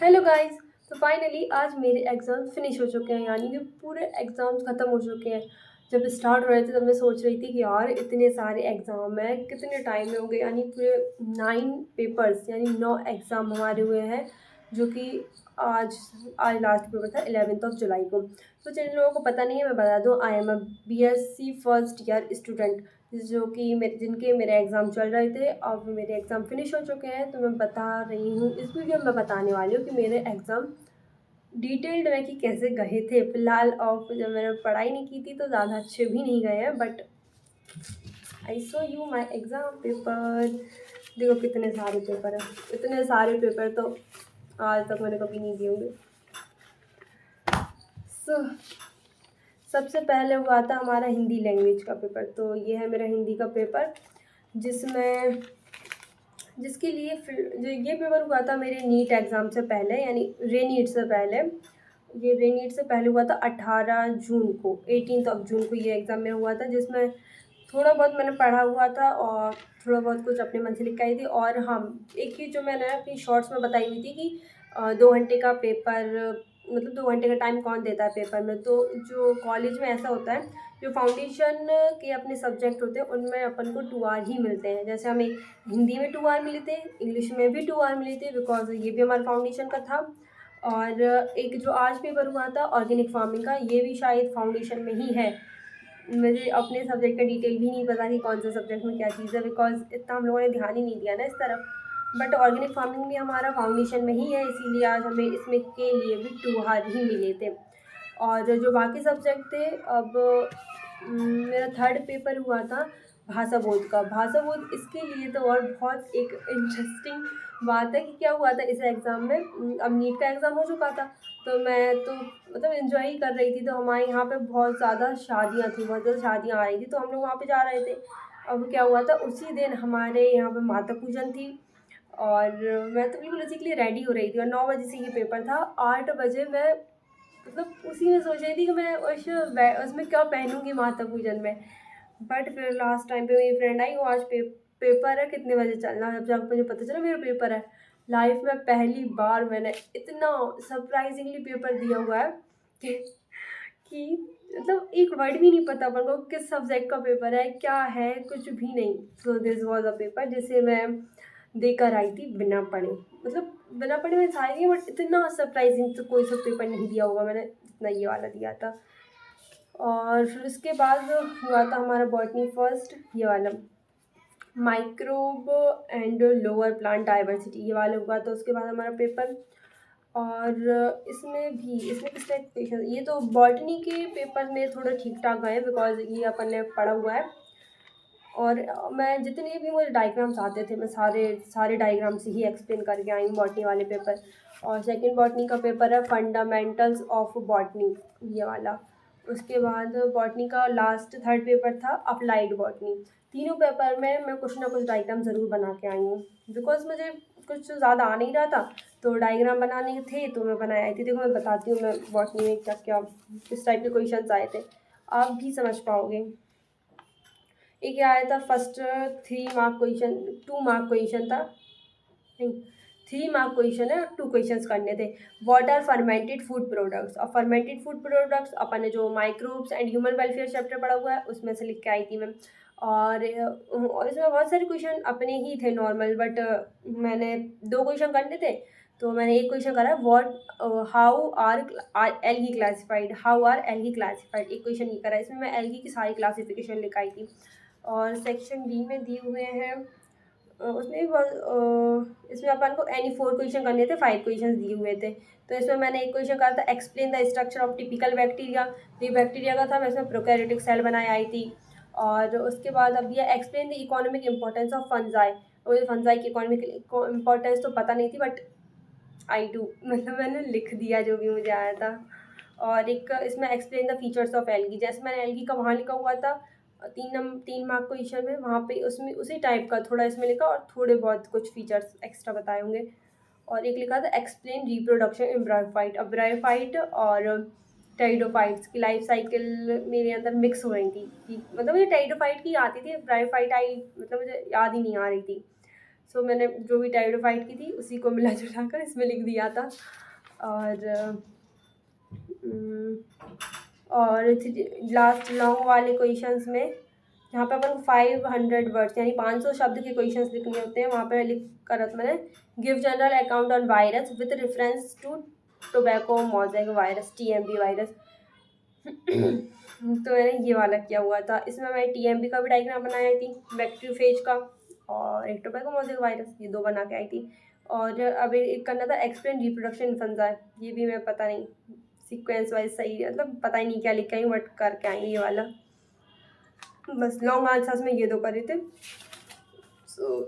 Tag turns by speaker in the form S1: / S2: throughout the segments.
S1: Hello guys. तो finally आज मेरे एग्ज़ाम फिनिश हो चुके हैं, यानी कि पूरे एग्ज़ाम्स ख़त्म हो चुके हैं। जब स्टार्ट हो रहे थे तब मैं सोच रही थी कि यार इतने सारे एग्ज़ाम हैं, कितने टाइम में होंगे, यानी पूरे 9 पेपर्स यानी 9 एग्ज़ाम हमारे हुए हैं, जो कि आज आज लास्ट पेपर था 11th ऑफ जुलाई को। तो जिन लोगों को पता नहीं है मैं बता दूँ, I am a BSc first year student, जो कि जिनके मेरे एग्ज़ाम चल रहे थे। अब मेरे एग्ज़ाम फिनिश हो चुके हैं, तो मैं बता रही हूँ इस वीडियो में, मैं बताने वाली हूँ कि मेरे एग्ज़ाम डिटेल्ड में कि कैसे गए थे। फ़िलहाल और जब मैंने पढ़ाई नहीं की थी तो ज़्यादा अच्छे भी नहीं गए हैं, but I show you my exam paper. देखो कितने सारे पेपर हैं, इतने सारे पेपर तो आज तक मैंने कभी नहीं दिए होंगे। सो सबसे पहले हुआ था हमारा हिंदी लैंग्वेज का पेपर। तो ये है मेरा हिंदी का पेपर, जिसमें जिसके लिए फिर जो ये पेपर हुआ था मेरे नीट एग्ज़ाम से पहले, यानी रे-नीट से पहले। ये रे-नीट से पहले हुआ था 18 जून को, 18th ऑफ जून को ये एग्ज़ाम मेरा हुआ था, जिसमें थोड़ा बहुत मैंने पढ़ा हुआ था और थोड़ा बहुत कुछ अपने मन से लिख के आई थी। और हाँ, एक चीज़ जो मैंने अपनी शॉर्ट्स में बताई हुई थी कि 2 घंटे का पेपर, मतलब 2 घंटे का टाइम कौन देता है पेपर में। तो जो कॉलेज में ऐसा होता है, जो फाउंडेशन के अपने सब्जेक्ट होते हैं उनमें अपन को 2 आवर ही मिलते हैं। जैसे हमें हिंदी में 2 आवर मिले थे, इंग्लिश में भी 2 आवर मिले थे, बिकॉज़ ये भी हमारे फाउंडेशन का था। और एक जो आज पेपर हुआ था ऑर्गेनिक फार्मिंग का, ये भी शायद फाउंडेशन में ही है। मुझे अपने सब्जेक्ट का डिटेल भी नहीं पता कि कौन सा सब्जेक्ट में क्या चीज़ है, बिकॉज़ इतना हम लोगों ने ध्यान ही नहीं दिया ना इस तरफ। बट ऑर्गेनिक फार्मिंग भी हमारा फाउंडेशन में ही है, इसीलिए आज हमें इसमें के लिए भी 2 आवर ही मिले थे। और जो बाकी सब्जेक्ट थे, अब मेरा थर्ड पेपर हुआ था भाषा बोध का। भाषा बोध इसके लिए तो और बहुत एक इंटरेस्टिंग बात है कि क्या हुआ था इस एग्ज़ाम में। अब नीट का एग्ज़ाम हो चुका था, तो मैं तो मतलब एंजॉय ही कर रही थी। तो हमारे यहाँ पे बहुत ज़्यादा शादियाँ थी, बहुत ज़्यादा शादियाँ आ रही थी, तो हम लोग वहाँ पे जा रहे थे। अब क्या हुआ था, उसी दिन हमारे यहाँ पे माता पूजन थी, और मैं तो बिल्कुल उसी के लिए रेडी हो रही थी, और 9 बजे से ये पेपर था। 8 बजे मैं मतलब उसी में सोच रही थी कि मैं उसमें क्या पहनूँगी माता पूजन में। बट फिर लास्ट टाइम पे मेरी फ्रेंड आई, वो आज पेपर है, कितने बजे चलना है। जब जाके मुझे पता चला मेरा पेपर है, लाइफ में पहली बार मैंने इतना सरप्राइजिंगली पेपर दिया हुआ है कि कि मतलब एक वर्ड भी नहीं पता अपन को किस सब्जेक्ट का पेपर है, क्या है, कुछ भी नहीं। So this was a paper जिसे मैं देकर आई थी बिना पढ़े। मतलब बिना पढ़े मैं सारी नहीं, बट इतना सरप्राइजिंग तो कोई सा पेपर नहीं दिया होगा मैंने जितना ये वाला दिया था। और फिर उसके बाद हुआ था हमारा बॉटनी फर्स्ट, ये वाला microbe and lower plant diversity, ये वाला हुआ था। उसके बाद हमारा पेपर, और इसमें किस टाइप के क्वेश्चन, ये तो बॉटनी के पेपर में थोड़ा ठीक ठाक गए, बिकॉज ये अपन ने पढ़ा हुआ है। और मैं जितने भी मुझे डायग्राम्स आते थे, मैं सारे सारे डायग्राम्स ही एक्सप्लेन करके आई हूँ बॉटनी वाले पेपर। और सेकंड बॉटनी का पेपर है फंडामेंटल्स ऑफ बॉटनी, ये वाला। उसके बाद बॉटनी का लास्ट थर्ड पेपर था अप्लाइड बॉटनी। तीनों पेपर में मैं कुछ ना कुछ डायग्राम ज़रूर बना के आई हूँ, बिकॉज मुझे कुछ ज़्यादा आ नहीं रहा था, तो डायग्राम बनाने थे तो मैं बनाए आई थी। देखो मैं बताती हूँ मैं बॉटनी में क्या क्या किस टाइप के क्वेश्चन आए थे, आप भी समझ पाओगे। एक ये आया था first 3 mark question, 2 mark question था, नहीं 3 मार्क क्वेश्चन है, 2 क्वेश्चंस करने थे। What are fermented food products. और फर्मेंटेड फूड प्रोडक्ट्स अपन ने जो microbes and human welfare chapter पढ़ा हुआ है उसमें से लिख के आई थी मैं। और इसमें बहुत सारे क्वेश्चन अपने ही थे नॉर्मल, बट मैंने 2 क्वेश्चन करने थे, तो मैंने एक क्वेश्चन करा what how are algae classified, how are algae classified, एक क्वेश्चन ये करा। इसमें मैं एल्गी की सारी क्लासिफिकेशन लिख आई थी। और सेक्शन बी में दिए हुए हैं, उसमें भी इसमें अपन को एनी 4 क्वेश्चन करने थे, 5 क्वेश्चन दिए हुए थे। तो इसमें मैंने एक क्वेश्चन करा था explain the structure of typical bacteria, तो ये बैक्टीरिया का था, मैं इसमें प्रोकैरियोटिक सेल बनाए आई थी। और उसके बाद अब दिया explain the economic importance of fungi. मुझे फंजाई की इकोनॉमिक इंपॉर्टेंस तो पता नहीं थी, बट आई डू मतलब मैंने लिख दिया जो भी मुझे आया था। और एक इसमें explain the features of algae, जैसे मैंने एल्गी का वहाँ लिखा हुआ था 3 मार्क क्वेश्चन में, वहाँ पे उसमें उसी टाइप का थोड़ा इसमें लिखा और थोड़े बहुत कुछ फीचर्स एक्स्ट्रा बताए होंगे। और एक लिखा था एक्सप्लेन रिप्रोडक्शन इन ब्रायोफाइट। अब ब्रायोफाइट और टेरिडोफाइट्स की लाइफ साइकिल मेरे अंदर मिक्स हो रही थी कि मतलब मुझे टेरिडोफाइट की आती थी, ब्रायोफाइट आई मतलब मुझे याद ही नहीं आ रही थी। सो मैंने जो भी टाइडोफाइट की थी उसी को मिला जुला कर इसमें लिख दिया था। और और लास्ट लॉन्ग वाले क्वेश्चंस में यहाँ पे अपन को 500 वर्ड्स यानी 500 शब्द के क्वेश्चंस लिखने होते हैं। वहाँ पे लिख कर मैंने give general account on virus with reference to tobacco mosaic virus TMV virus. तो मैंने ये वाला किया हुआ था। इसमें मैं TMV का भी डायग्राम बनाई थी, बैक्टीरियोफेज का, और एक टोबैको मोज़ेक वायरस, ये 2 बना के आई थी। और अभी एक करना था एक्सप्लेन रिप्रोडक्शन फंजा, ये भी मैं पता नहीं सीक्वेंस वाइज सही मतलब पता ही नहीं क्या लिख के आई, बट करके आई ये वाला। बस लॉन्ग आंसर्स में ये 2 करे थे। So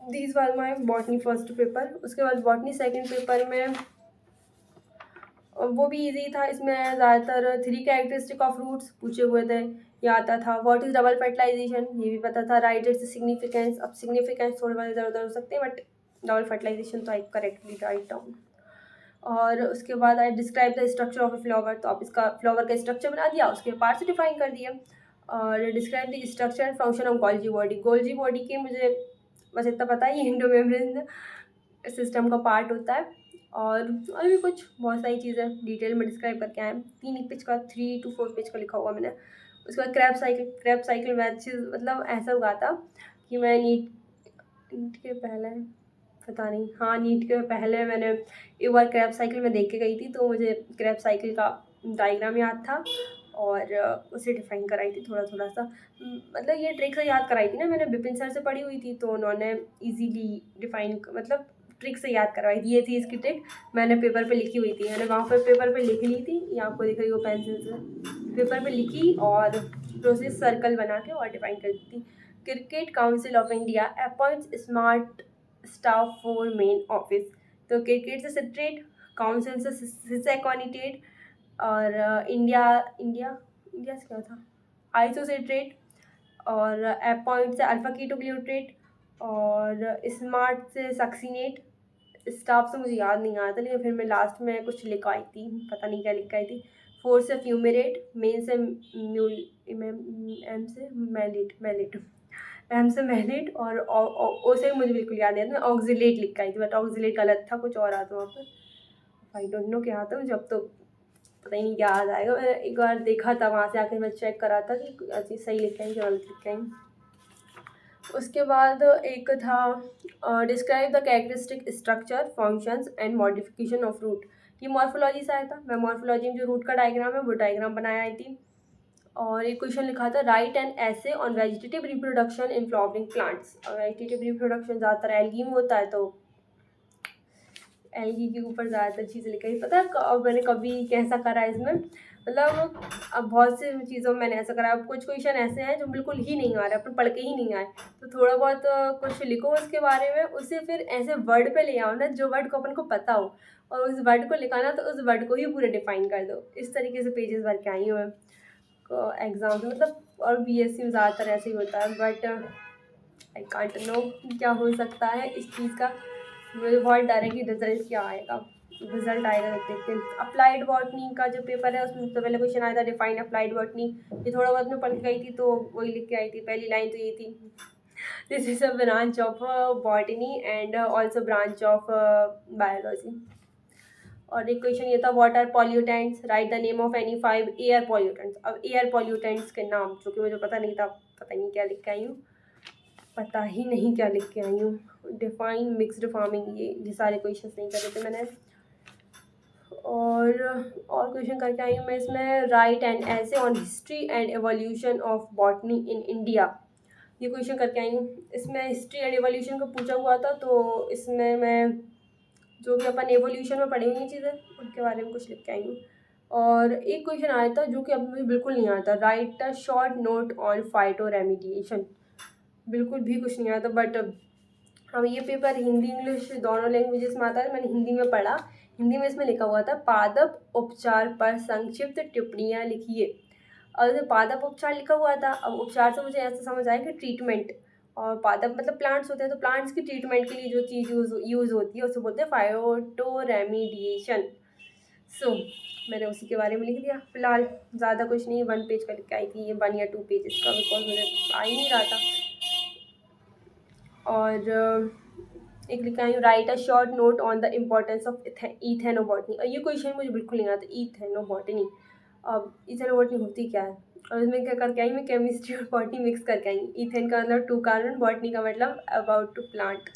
S1: these was my botany first paper. उसके बाद बॉटनी सेकंड पेपर में वो भी इजी था। इसमें ज़्यादातर 3 कैरेक्टरिस्टिक ऑफ रूट्स पूछे हुए थे, ये आता था। व्हाट इज़ डबल फर्टिलाइजेशन, ये भी पता था। राइट इट्स सिग्निफिकेंस, अब सिग्निफिकेंस थोड़े बहुत इधर उधर हो सकते हैं, बट डबल फर्टिलाइजेशन तो आई करेक्टली राइट डाउन। और उसके बाद आई describe the structure of a flower, तो आप इसका फ्लावर का स्ट्रक्चर बना दिया, उसके पार्ट्स डिफाइन कर दिए। और describe the structure and function of Golgi body. Golgi body की मुझे बस इतना पता है, ये एंडोमेम्ब्रेन सिस्टम का पार्ट होता है। और भी कुछ बहुत सारी चीज़ें डिटेल में डिस्क्राइब करके आए। 3 पेज का 3 to 4 पेज का लिखा हुआ मैंने। उसके बाद क्रैप साइकिल मैचेस, मतलब ऐसा हुआ था कि मैं नीट के पहले पता नहीं, हाँ नीट के पहले मैंने एक बार क्रैप साइकिल में देख के गई थी, तो मुझे क्रैप साइकिल का डायग्राम याद था और उसे डिफाइन कराई थी थोड़ा थोड़ा सा। मतलब ये ट्रिक से याद कराई थी ना मैंने, विपिन सर से पढ़ी हुई थी, तो उन्होंने इजीली डिफाइन मतलब ट्रिक से याद करवाई थी। ये थी इसकी ट्रिक, मैंने पेपर पे लिखी हुई थी, मैंने वहाँ पर पेपर पे लिख ली थी, ये आपको दिख रही हो पेंसिल से पेपर पे लिखी और प्रोसेस सर्कल बना के और डिफाइन कर दी थी। Cricket council of India appoints smart staff for main office, तो क्रिकेट से सेक्रेटरेट, काउंसिल से सेक्रेटरीट, और इंडिया से क्या था, आइसोसेट्रेट, और अपॉइंट से अल्फा कीटोग्लूट्रेट, और स्मार्ट से सक्सीनेट। स्टाफ से मुझे याद नहीं आया था, लेकिन फिर मैं लास्ट में कुछ लिख आई थी, पता नहीं क्या लिख आई थी। 4 से फ्यूमेरेट, मेन से एम से मैलिट, और ओ से मुझे बिल्कुल याद नहीं आता, मैं ऑक्जिलेट लिख आई थी, बट ऑक्जिलेट गलत था, कुछ और आता वहाँ पर। आई डोंट नो क्या आता है मुझे, अब तो पता ही नहीं क्या याद आएगा। मैंने एक बार देखा था, वहाँ से आके मैं चेक करा था कि चीज़ सही लिख आई कि गलत लिख आई। उसके बाद एक था describe the characteristic structure functions and modification of root, ये मॉर्फोलॉजी से आया था। मैं मॉर्फोलॉजी में जो रूट का डायग्राम है वो डायग्राम बनाया आई थी। और एक क्वेश्चन लिखा था राइट एन ऐसे on vegetative reproduction in flowering plants. Vegetative reproduction ज़्यादातर एल्गी में होता है, तो एल्गी के ऊपर ज़्यादातर चीज़ें लिखी। पता है मैंने कभी कैसा करा इसमें, मतलब अब बहुत से चीज़ों में मैंने ऐसा करा। अब कुछ क्वेश्चन ऐसे हैं जो बिल्कुल ही नहीं आ रहे, अपन पढ़ के ही नहीं आए, तो थोड़ा बहुत कुछ लिखो उसके बारे में, उसे फिर ऐसे वर्ड पे ले आओ ना जो वर्ड को अपन को पता हो, और उस वर्ड को लिखाना तो उस वर्ड को ही पूरे डिफाइन कर दो। इस तरीके से पेजेस भर के आई हूँ मैं एग्ज़ाम में, मतलब। और BSc में ज़्यादातर ऐसे ही होता है, बट आई कांट नो क्या हो सकता है इस चीज़ का। मुझे बहुत डर है कि रिजल्ट क्या आएगा, रिजल्ट आएगा तो देखते हैं। अप्लाइड बॉटनी का जो पेपर है उसमें सबसे पहले क्वेश्चन आया था डिफाइन अप्लाइड बॉटनी, ये थोड़ा बहुत मैं पढ़ के गई थी तो वही लिख के आई थी। पहली लाइन तो ये थी, this is a branch of botany and also branch of biology. और एक क्वेश्चन ये था what are pollutants, write the name of any 5 air pollutants. अब एयर पॉल्यूटेंट्स के नाम, जो कि मुझे पता नहीं था, पता नहीं क्या लिख के आई हूँ, पता ही नहीं क्या लिख के आई हूँ। डिफाइन मिक्स्ड फार्मिंग, ये सारे क्वेश्चंस नहीं करे थे मैंने। और क्वेश्चन करके आई हूँ मैं इसमें, राइट एंड ऐसे on history and evolution of botany in India, ये क्वेश्चन करके आई हूँ। इसमें हिस्ट्री एंड एवोल्यूशन को पूछा हुआ था, तो इसमें मैं जो भी अपन एवोल्यूशन में पढ़ी हुई चीज़ें उनके बारे में कुछ लिख के आई हूँ। और एक क्वेश्चन आया था जो कि अब मुझे बिल्कुल नहीं आता, right a short note on phyto remediation, बिल्कुल भी कुछ नहीं आता। बट हाँ, ये पेपर हिंदी इंग्लिश दोनों लैंग्वेजेस में आता है, मैंने हिंदी में पढ़ा। हिंदी में इसमें लिखा हुआ था पादप उपचार पर संक्षिप्त टिप्पणियाँ लिखिए, और जो पादप उपचार लिखा हुआ था, अब उपचार से मुझे ऐसा समझ आया कि ट्रीटमेंट, और पादप मतलब प्लांट्स होते हैं, तो प्लांट्स की ट्रीटमेंट के लिए जो चीज़ यूज़ होती है उसे बोलते हैं फाइटो रेमिडिएशन। सो मैंने उसी के बारे में लिख दिया। फिलहाल ज़्यादा कुछ नहीं, 1 पेज का लिख के आई थी, ये 1 या 2 पेजेस का, बिकॉज मुझे आ ही नहीं रहा था। और एक लिखा है write a short note on the importance of ethnobotany. और ये क्वेश्चन मुझे बिल्कुल नहीं आता, इथेनोबॉटनी। अब इथेनोबॉटनी होती क्या है, और इसमें क्या करके आई मैं केमिस्ट्री और बॉटनी मिक्स करके आई। इथेन का मतलब 2 कार्बन, बॉटनी का मतलब अबाउट टू प्लांट।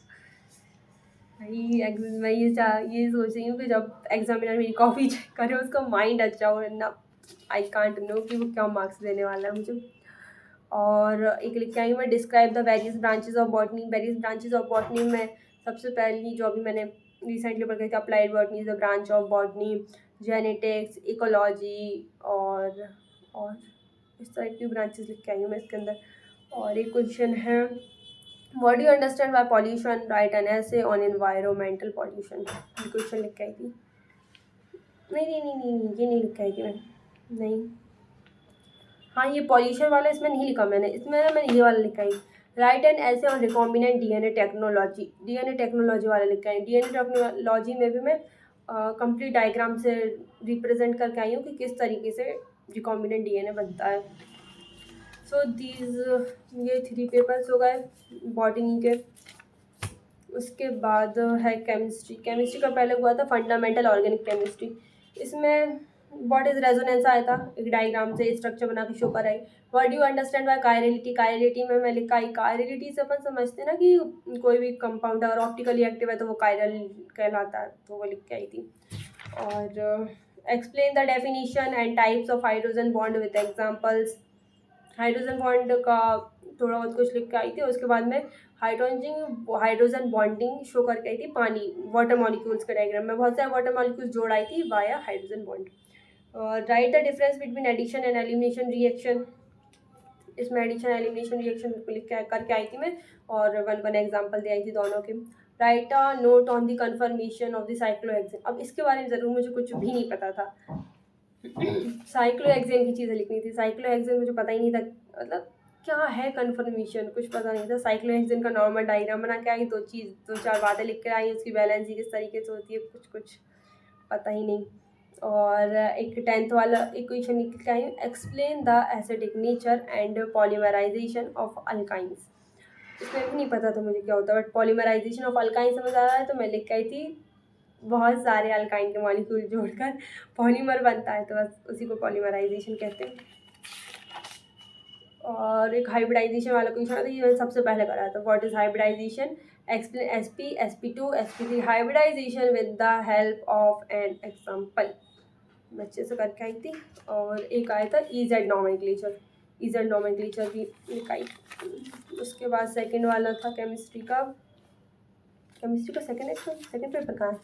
S1: भाई मैं ये सोच रही हूँ कि जब एग्जामिनर मेरी कॉपी चेक करे उसका माइंड अच्छा हो, वरना आई कांट नो कि वो क्या मार्क्स देने वाला है मुझे। और एक लिख के आई मैं describe the various branches of botany. Various branches of botany में सबसे पहली जो अभी मैंने रिसेंटली पढ़ गई थी, applied botany is the branch of botany, genetics, ecology और इस तरह की ब्रांचेस लिख के आई हूँ मैं इसके अंदर। और एक क्वेश्चन है what do you understand bye pollution, right an essay on environmental pollution. ये क्वेश्चन लिख के आई थी। नहीं, ये नहीं लिख के आई थी मैं, नहीं। हाँ, ये पॉल्यूशन वाला इसमें नहीं लिखा मैंने, इसमें ना मैंने ये वाला लिखा है राइट एन ऐसे on recombinant DNA technology. DNA technology वाला लिखा है। डीएनए टेक्नोलॉजी में भी मैं कंप्लीट डायग्राम से रिप्रेजेंट करके आई हूँ कि किस तरीके से रिकॉम्बिनेंट डीएनए बनता है। सो ये 3 पेपर्स हो गए बॉटनी के। उसके बाद है केमिस्ट्री। केमिस्ट्री का पहले हुआ था फंडामेंटल ऑर्गेनिक केमिस्ट्री। इसमें व्हाट इज रेजोनेंस आया था, एक डायग्राम से स्ट्रक्चर बना के शो कर आई। What do you understand by chirality. Chirality में मैं लिखा आई, कायरलिटी से अपन समझते हैं ना कि कोई भी कंपाउंड अगर ऑप्टिकली एक्टिव है तो वो कायरल कहलाता है, तो वो लिख के आई थी। और explain the definition and types of hydrogen bond with examples. Hydrogen bond का थोड़ा बहुत कुछ लिख के आई थी। उसके बाद में हाइड्रोजन बॉन्डिंग शो करके आई थी पानी वाटर मॉलिक्यूल्स के डायग्राम में, बहुत सारे वाटर मॉलिक्यूल्स जोड़ आई थी via hydrogen bond. Write the difference between addition and elimination reaction. इसमें एडिशन एलिमिनेशन रिएक्शन लिख के करके आई थी मैं, और वन एग्जाम्पल दे आई थी दोनों के। Right a note on the confirmation of the cyclohexane. अब इसके बारे में ज़रूर मुझे कुछ भी नहीं पता था। साइक्लोहेक्सेन की चीज़ें लिखनी थी। साइक्लोहेक्सेन मुझे पता ही नहीं था, मतलब क्या है कन्फर्मेशन, कुछ पता नहीं था। साइक्लोहेक्सेन का नॉर्मल डायग्राम बना के आई, 2-4 बातें लिख कर आई, उसकी बैलेंसिंग किस तरीके से होती है कुछ पता ही नहीं। और एक 10th वाला इक्वेशन लिख के आई, explain the acidic nature and polymerisation of alkynes. इसमें भी नहीं पता था मुझे क्या होता है, बट पॉलीमराइजेशन ऑफ अल्काइन समझ आ रहा है, तो मैं लिख के आई थी बहुत सारे अल्काइन के मॉलिक्यूल जोड़कर पॉलीमर बनता है, तो बस उसी को पॉलीमराइजेशन कहते हैं। और एक हाइब्रिडाइजेशन वाला क्वेश्चन आता है, ये मैंने सबसे पहले करा था। What is hybridisation, explain sp sp2 sp3 hybridisation with the help of an example. बच्चे से करके आई थी। और एक आया था EZ नॉमेनक्लेचर, EZ नॉमेनक्लेचर भी लिखाई। उसके बाद सेकंड वाला था केमिस्ट्री का सेकंड पेपर कहाँ है,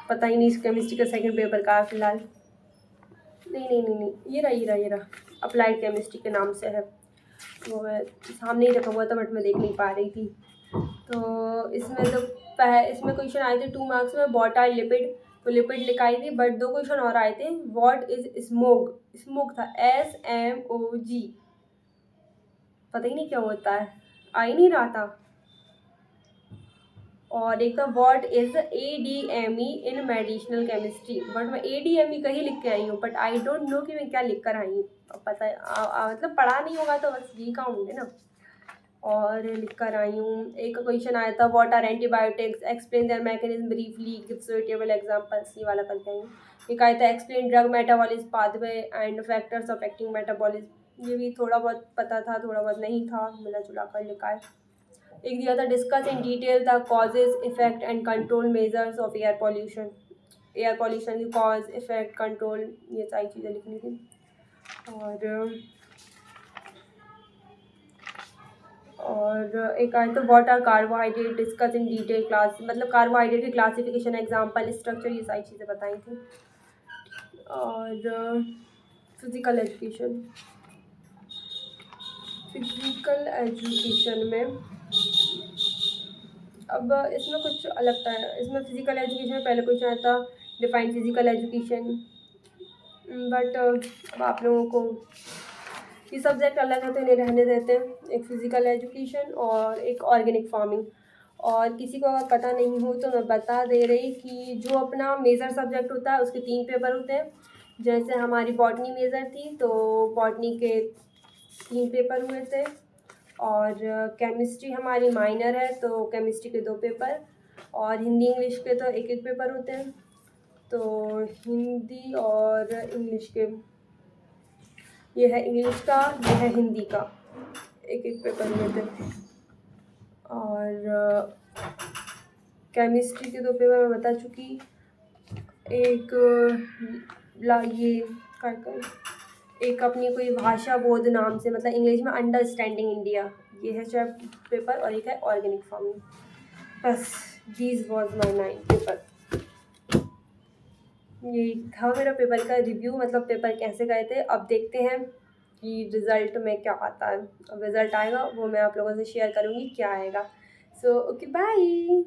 S1: पता ही नहीं। इस केमिस्ट्री का सेकंड पेपर का है फिलहाल। नहीं, ये रहा अप्लाइड केमिस्ट्री के नाम से है। वो मैं सामने ही रखा हुआ था, बट मैं देख नहीं पा रही थी। तो इसमें क्वेश्चन आए थे 2 मार्क्स में। व्हाट आर लिपिड, तो लिपिड लिखाई थी, बट 2 क्वेश्चन और आए थे। व्हाट इज स्मोग था SMOG, पता ही नहीं क्या होता है, आ ही नहीं रहा था। और एक था what is ADME in medicinal chemistry, but मैं ADME का ही लिख के आई हूँ, बट आई डोंट नो कि मैं क्या लिख कर आई हूँ। पता है मतलब पढ़ा नहीं होगा तो बस यही काम होंगे ना। और लिख कर आई हूँ। एक क्वेश्चन आया था what are antibiotics, explain their mechanism briefly, give suitable examples, ये वाला करके आई हूँ। एक आया था explain drug metabolism pathway and factors affecting metabolism, ये भी थोड़ा बहुत पता था, थोड़ा बहुत नहीं था, मिला जुला कर लिखा है। एक दिया था discuss in detail the causes effect and control measures of air pollution की कॉज इफेक्ट कंट्रोल, ये सारी चीज़ें लिखनी थी। और एक आया था what are carbohydrate, discuss in detail class, मतलब कार्बोहाइड्रेट की क्लासिफिकेशन, एग्जांपल, स्ट्रक्चर, ये सारी चीज़ें बताई थी। और फिजिकल एजुकेशन में अब इसमें कुछ अलग था। इसमें फिजिकल एजुकेशन में पहले क्वेश्चन आया था डिफाइन फिजिकल एजुकेशन, बट अब आप लोगों को ये सब्जेक्ट अलग है तो इन्हें रहने देते हैं। एक फिजिकल एजुकेशन और एक ऑर्गेनिक फार्मिंग। और किसी को अगर पता नहीं हो तो मैं बता दे रही कि जो अपना मेजर सब्जेक्ट होता है उसके 3 पेपर होते हैं। जैसे हमारी बॉटनी मेजर थी, तो बॉटनी के 3 पेपर हुए थे। और केमिस्ट्री हमारी माइनर है तो केमिस्ट्री के 2 पेपर, और हिंदी इंग्लिश के तो एक एक पेपर होते हैं। तो हिंदी और इंग्लिश के, ये है इंग्लिश का, ये है हिंदी का, एक एक पेपर हुए थे। और केमिस्ट्री के 2 पेपर मैं बता चुकी। एक ये एक अपनी कोई भाषा बोध नाम से, मतलब इंग्लिश में अंडरस्टैंडिंग इंडिया, ये है चाहे पेपर, और एक है ऑर्गेनिक फार्मिंग। बस दीज वॉज माई 9 पेपर। यही था मेरा पेपर का रिव्यू, मतलब पेपर कैसे गए थे। अब देखते हैं कि रिज़ल्ट में क्या आता है। अब रिज़ल्ट आएगा वो मैं आप लोगों से शेयर करूँगी क्या आएगा। So okay bye.